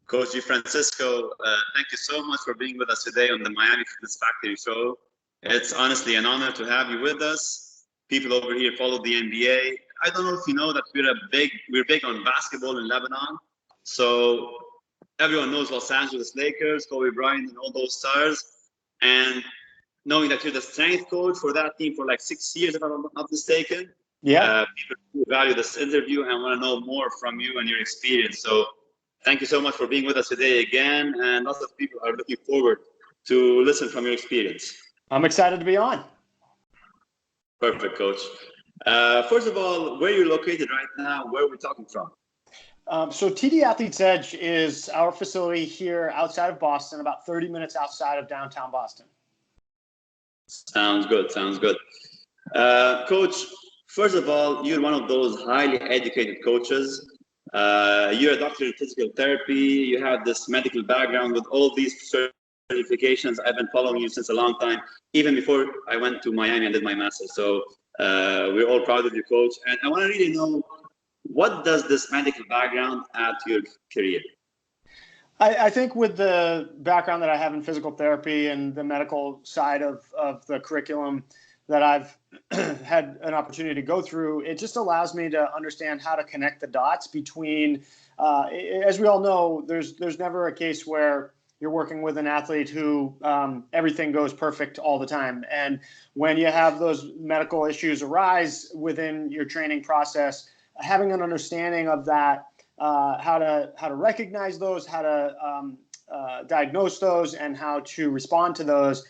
Coach DiFrancesco, thank you so much for being with us today on the Miami Fitness Factory show. It's honestly an honor to have you with us. People over here follow the NBA. I don't know if you know that we're big on basketball in Lebanon. So everyone knows Los Angeles Lakers, Kobe Bryant, and all those stars. And knowing that you're the strength coach for that team for like 6 years, if I'm not mistaken, people value this interview and want to know more from you and your experience. So thank you so much for being with us today again. And lots of people are looking forward to listen from your experience. I'm excited to be on. Perfect, Coach. First of all, where you're located right now, where are we talking from? So TD Athletes Edge is our facility here outside of Boston, about 30 minutes outside of downtown Boston. Sounds good. Sounds good. Coach, first of all, you're one of those highly educated coaches. You're a doctor in physical therapy. You have this medical background with all these certifications. I've been following you since a long time, even before I went to Miami and did my master's. So we're all proud of you, Coach. And I want to really know, what does this medical background add to your career? I think with the background that I have in physical therapy and the medical side of the curriculum that I've had an opportunity to go through, it just allows me to understand how to connect the dots between, as we all know, there's never a case where you're working with an athlete who everything goes perfect all the time. And when you have those medical issues arise within your training process, having an understanding of that, how to recognize those, how to diagnose those, and how to respond to those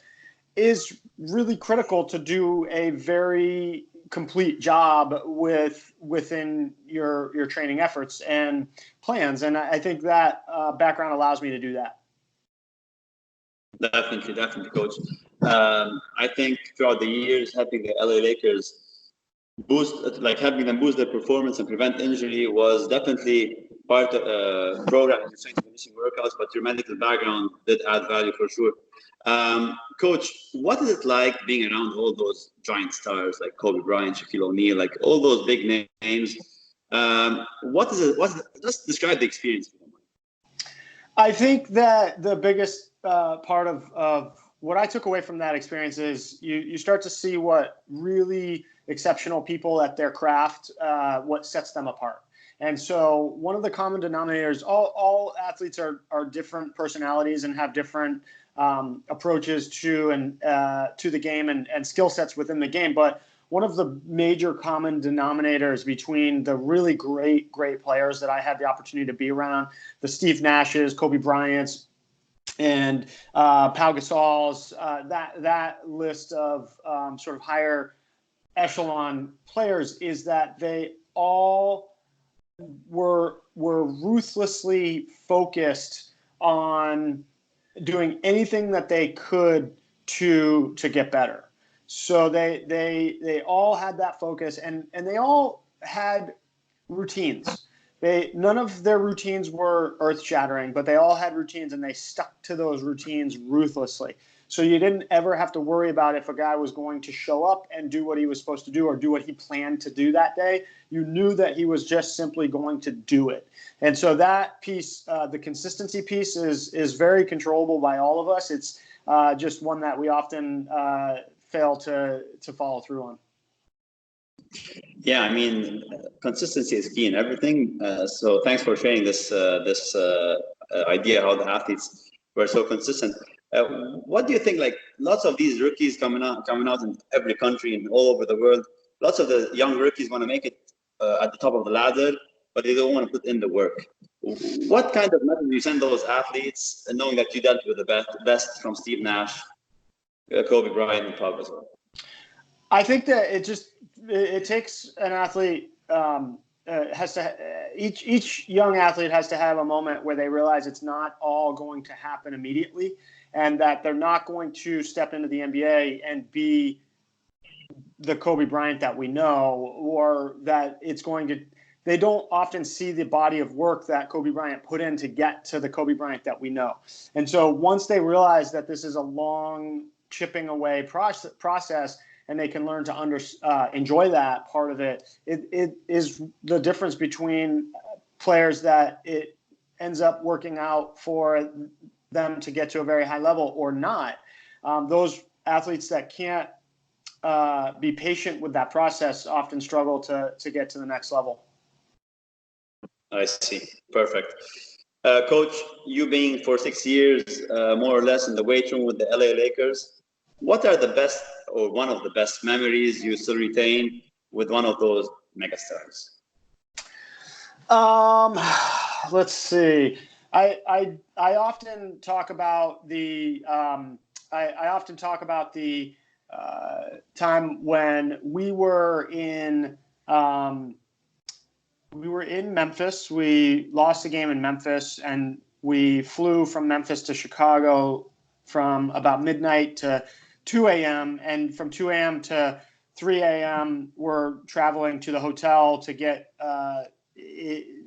is really critical to do a very complete job within your training efforts and plans. And I think that background allows me to do that. Definitely, Coach. I think throughout the years, helping the LA Lakers helping them boost their performance and prevent injury was definitely part of program and strength and conditioning workouts, but your medical background did add value for sure. Coach, what is it like being around all those giant stars like Kobe Bryant, Shaquille O'Neal, like all those big names? What is it? Just describe the experience. I think that the biggest part of what I took away from that experience is you start to see what really exceptional people at their craft, what sets them apart. And so one of the common denominators, all athletes are different personalities and have different approaches to the game and skill sets within the game. But one of the major common denominators between the really great players that I had the opportunity to be around, the Steve Nashes, Kobe Bryants, and Pau Gasol's, that list of sort of higher echelon players, is that they all were ruthlessly focused on doing anything that they could to get better. So they all had that focus, and they all had routines. None of their routines were earth-shattering, but they all had routines, and they stuck to those routines ruthlessly. So you didn't ever have to worry about if a guy was going to show up and do what he was supposed to do or do what he planned to do that day. You knew that he was just simply going to do it. And so that piece, the consistency piece, is very controllable by all of us. It's just one that we often fail to follow through on. Yeah, I mean, consistency is key in everything. So thanks for sharing this idea how the athletes were so consistent. What do you think? Like, lots of these rookies coming out in every country and all over the world. Lots of the young rookies want to make it at the top of the ladder, but they don't want to put in the work. What kind of method do you send those athletes, knowing that you dealt with the best from Steve Nash, Kobe Bryant, and Pau Gasol? I think that it takes an athlete each young athlete has to have a moment where they realize it's not all going to happen immediately, and that they're not going to step into the NBA and be the Kobe Bryant that we know, or that it's going to. They don't often see the body of work that Kobe Bryant put in to get to the Kobe Bryant that we know. And so once they realize that this is a long chipping away process, and they can learn to enjoy that part of it, it is the difference between players that ends up working out for them to get to a very high level or not. Those athletes that can't be patient with that process often struggle to get to the next level. I see. Perfect. Coach, you being for 6 years, more or less in the weight room with the LA Lakers, what are the best or one of the best memories you still retain with one of those megastars? Let's see. I often talk about the time when we were in Memphis. We lost the game in Memphis, and we flew from Memphis to Chicago from about midnight to 2 a.m. And from 2 a.m. to 3 a.m. we're traveling to the hotel to get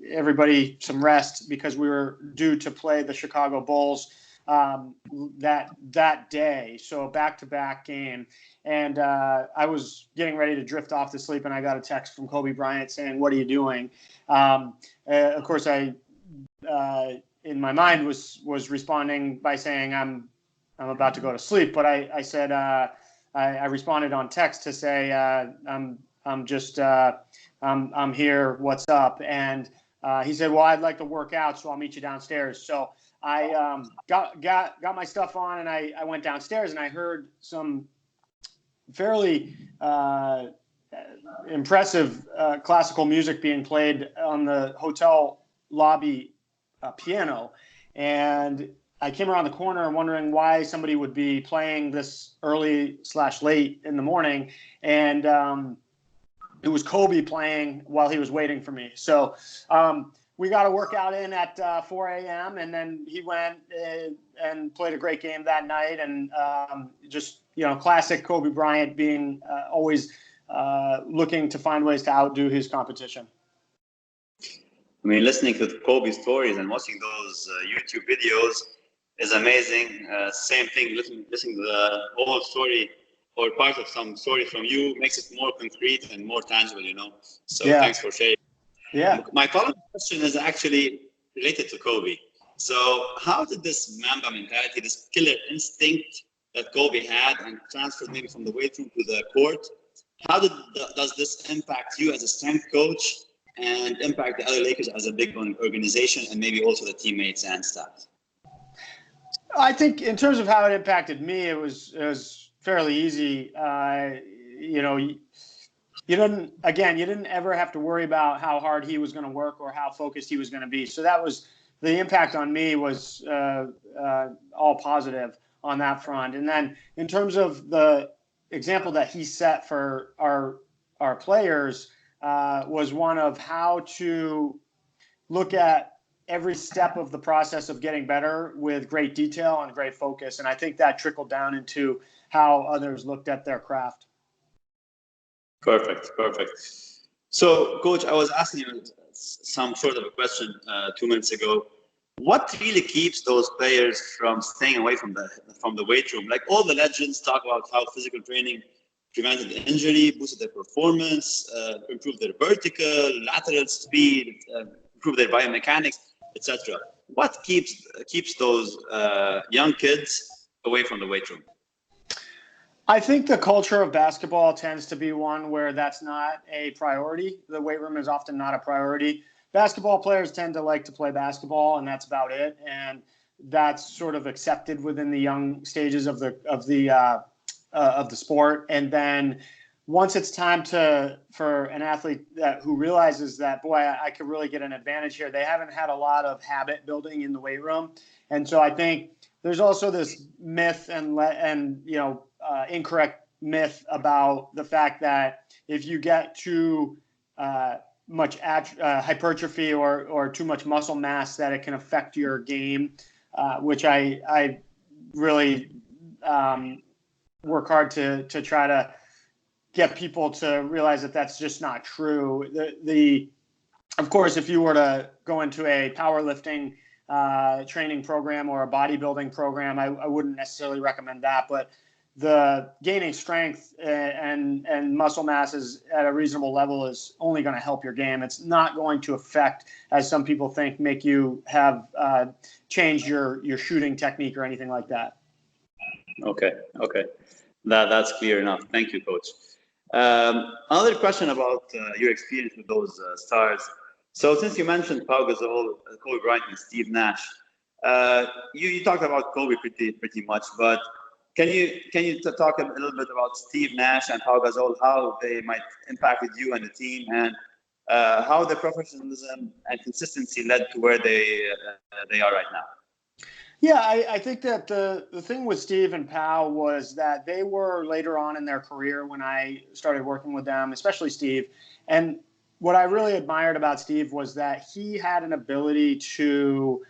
everybody some rest because we were due to play the Chicago Bulls that day. So a back-to-back game. And I was getting ready to drift off to sleep, and I got a text from Kobe Bryant saying, "What are you doing?" Of course, I in my mind was responding by saying, "I'm about to go to sleep." But I said I responded on text to say, "I'm here. What's up?" And he said, "Well, I'd like to work out, so I'll meet you downstairs." So I got my stuff on, and I went downstairs, and I heard some fairly impressive classical music being played on the hotel lobby piano. And I came around the corner wondering why somebody would be playing this early/late in the morning. And it was Kobe playing while he was waiting for me. So we got a workout in at 4 a.m. and then he went and played a great game that night. And classic Kobe Bryant being always looking to find ways to outdo his competition. I mean, listening to Kobe's stories and watching those YouTube videos is amazing. Same thing, listening to the whole story or part of some story from you makes it more concrete and more tangible, So yeah. Thanks for sharing. Yeah. My following question is actually related to Kobe. So how did this Mamba mentality, this killer instinct that Kobe had and transferred maybe from the weight room to the court, how does this impact you as a strength coach and impact the LA Lakers as a big organization and maybe also the teammates and staff? I think in terms of how it impacted me, it was fairly easy. You didn't ever have to worry about how hard he was going to work or how focused he was going to be. So that was the impact on me was all positive on that front. And then in terms of the example that he set for our players was one of how to look at every step of the process of getting better with great detail and great focus. And I think that trickled down into how others looked at their craft. Perfect. So, Coach, I was asking you some sort of a question 2 minutes ago. What really keeps those players from staying away from the weight room? Like all the legends talk about how physical training prevented injury, boosted their performance, improved their vertical, lateral speed, improved their biomechanics, etc. What keeps those young kids away from the weight room? I think the culture of basketball tends to be one where that's not a priority. The weight room is often not a priority. Basketball players tend to like to play basketball, and that's about it. And that's sort of accepted within the young stages of the sport. And then once it's time for an athlete who realizes that, boy, I could really get an advantage here, they haven't had a lot of habit building in the weight room. And so I think there's also this myth and incorrect myth about the fact that if you get too much hypertrophy or too much muscle mass, that it can affect your game, which I really work hard to try to get people to realize that that's just not true. Of course, if you were to go into a powerlifting training program or a bodybuilding program, I wouldn't necessarily recommend that. But the gaining strength and muscle mass is at a reasonable level is only going to help your game. It's not going to affect, as some people think, make you have changed your shooting technique or anything like that. Okay. That's clear enough. Thank you, Coach. Another question about your experience with those stars. So since you mentioned Pau Gasol, Kobe Bryant, and Steve Nash, you talked about Kobe pretty much, but can you talk a little bit about Steve Nash and Pau Gasol, how they might impacted you and the team, and how the professionalism and consistency led to where they are right now? Yeah, I think that the thing with Steve and Pau was that they were later on in their career when I started working with them, especially Steve. And what I really admired about Steve was that he had an ability to,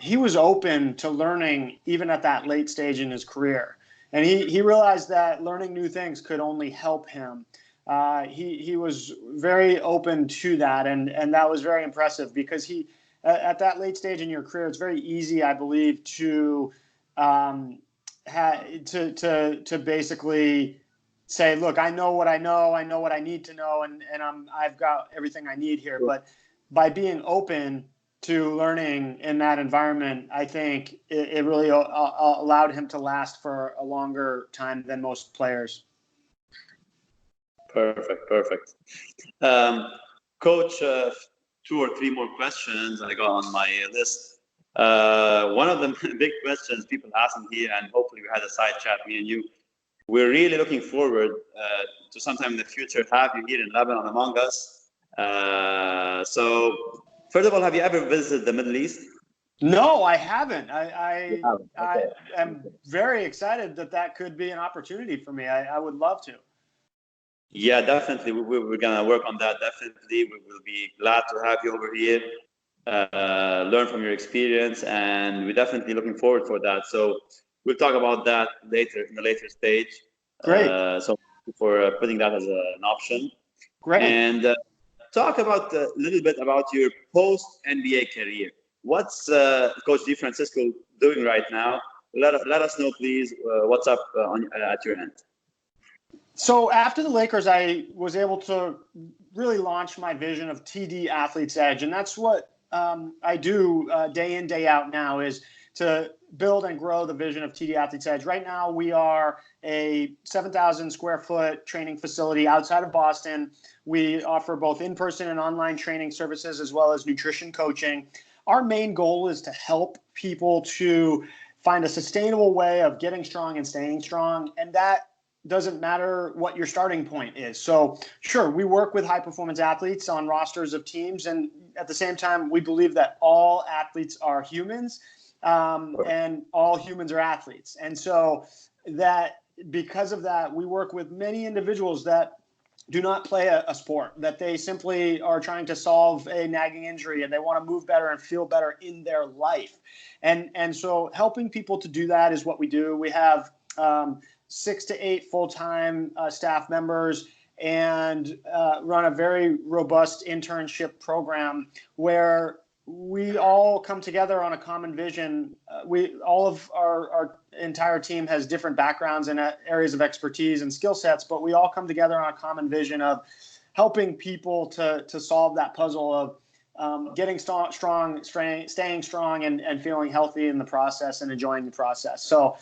he was open to learning even at that late stage in his career. And he realized that learning new things could only help him. He was very open to that, and that was very impressive because at that late stage in your career, it's very easy, I believe, to basically say, look, I know what I know what I need to know, and I've got everything I need here. But by being open to learning in that environment, I think it really allowed him to last for a longer time than most players. Perfect. Coach, 2 or 3 more questions I got on my list. One of the big questions people asking here, and hopefully we had a side chat, me and you. We're really looking forward to sometime in the future have you here in Lebanon among us. So, first of all, have you ever visited the Middle East? No, I haven't. I am very excited that could be an opportunity for me. I would love to. Yeah, definitely. We're going to work on that. Definitely. We will be glad to have you over here, learn from your experience, and we're definitely looking forward for that. So we'll talk about that later in the later stage. Great. So for putting that as an option. Great. And talk about a little bit about your post-NBA career. What's Coach DiFrancesco doing right now? Let us know, please, what's up at your end. So after the Lakers, I was able to really launch my vision of TD Athletes Edge. And that's what I do day in, day out now, is to build and grow the vision of TD Athletes Edge. Right now, we are a 7,000 square foot training facility outside of Boston. We offer both in-person and online training services, as well as nutrition coaching. Our main goal is to help people to find a sustainable way of getting strong and staying strong. And that doesn't matter what your starting point is. So sure, we work with high performance athletes on rosters of teams. And at the same time, we believe that all athletes are humans, and all humans are athletes. And so that because of that, we work with many individuals that do not play a sport, that they simply are trying to solve a nagging injury and they want to move better and feel better in their life. And so helping people to do that is what we do. We have 6 to 8 full-time staff members and run a very robust internship program where we all come together on a common vision. All of our entire team has different backgrounds and areas of expertise and skill sets, but we all come together on a common vision of helping people to solve that puzzle of getting strong, staying strong, and feeling healthy in the process and enjoying the process. So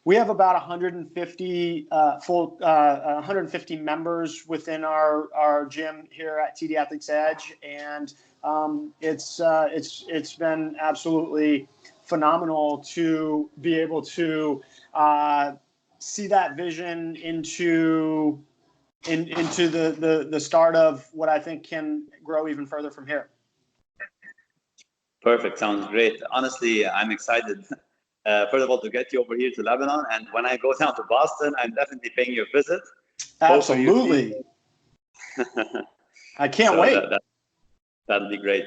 we have about 150 150 members within our gym here at TD Athletes Edge, and it's been absolutely phenomenal to be able to see that vision into the start of what I think can grow even further from here. Perfect. Sounds great. Honestly, I'm excited. First of all, to get you over here to Lebanon, and when I go down to Boston, I'm definitely paying you a visit. Absolutely. I can't wait. That'll be great.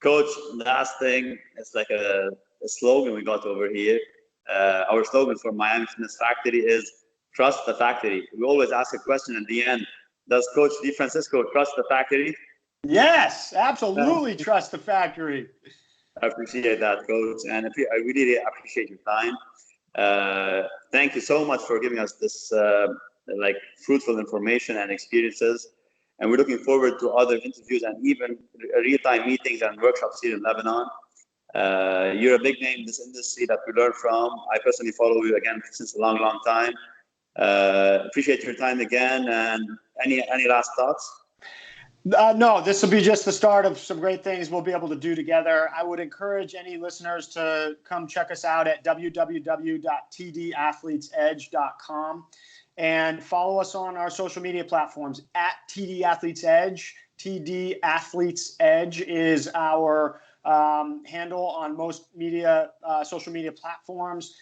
Coach, last thing, it's like a slogan we got over here. Our slogan for Miami Fitness Factory is trust the factory. We always ask a question at the end. Does Coach DiFrancesco trust the factory? Yes, absolutely. Trust the factory. I appreciate that, Coach, and I really appreciate your time. Thank you so much for giving us this like fruitful information and experiences. And we're looking forward to other interviews and even real-time meetings and workshops here in Lebanon. You're a big name in this industry that we learn from. I personally follow you again since a long, long time. Appreciate your time again. And any last thoughts? No, this will be just the start of some great things we'll be able to do together. I would encourage any listeners to come check us out at www.tdathletesedge.com and follow us on our social media platforms at TD Athletes Edge. TD Athletes Edge is our handle on most social media platforms.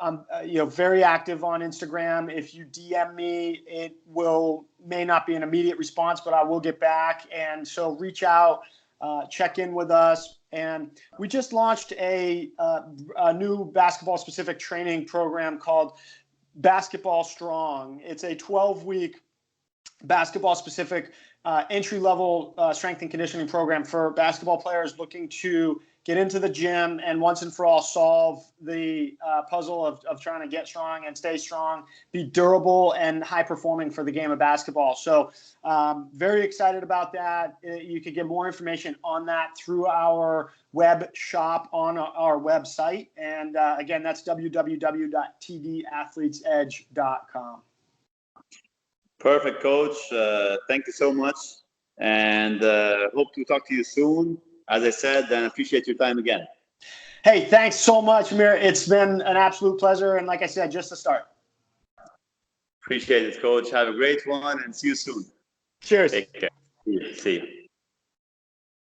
I'm very active on Instagram. If you DM me, it may not be an immediate response, but I will get back. And so reach out, check in with us. And we just launched a new basketball-specific training program called Basketball Strong. It's a 12-week basketball-specific entry-level strength and conditioning program for basketball players looking to get into the gym and once and for all solve the puzzle of trying to get strong and stay strong, be durable and high-performing for the game of basketball. So very excited about that. You can get more information on that through our web shop on our website. And again, that's www.tdathletesedge.com. Perfect, Coach. Thank you so much. And hope to talk to you soon. As I said, and appreciate your time again. Hey, thanks so much, Amir. It's been an absolute pleasure. And like I said, just the start. Appreciate it, Coach. Have a great one and see you soon. Cheers. Take care. See you.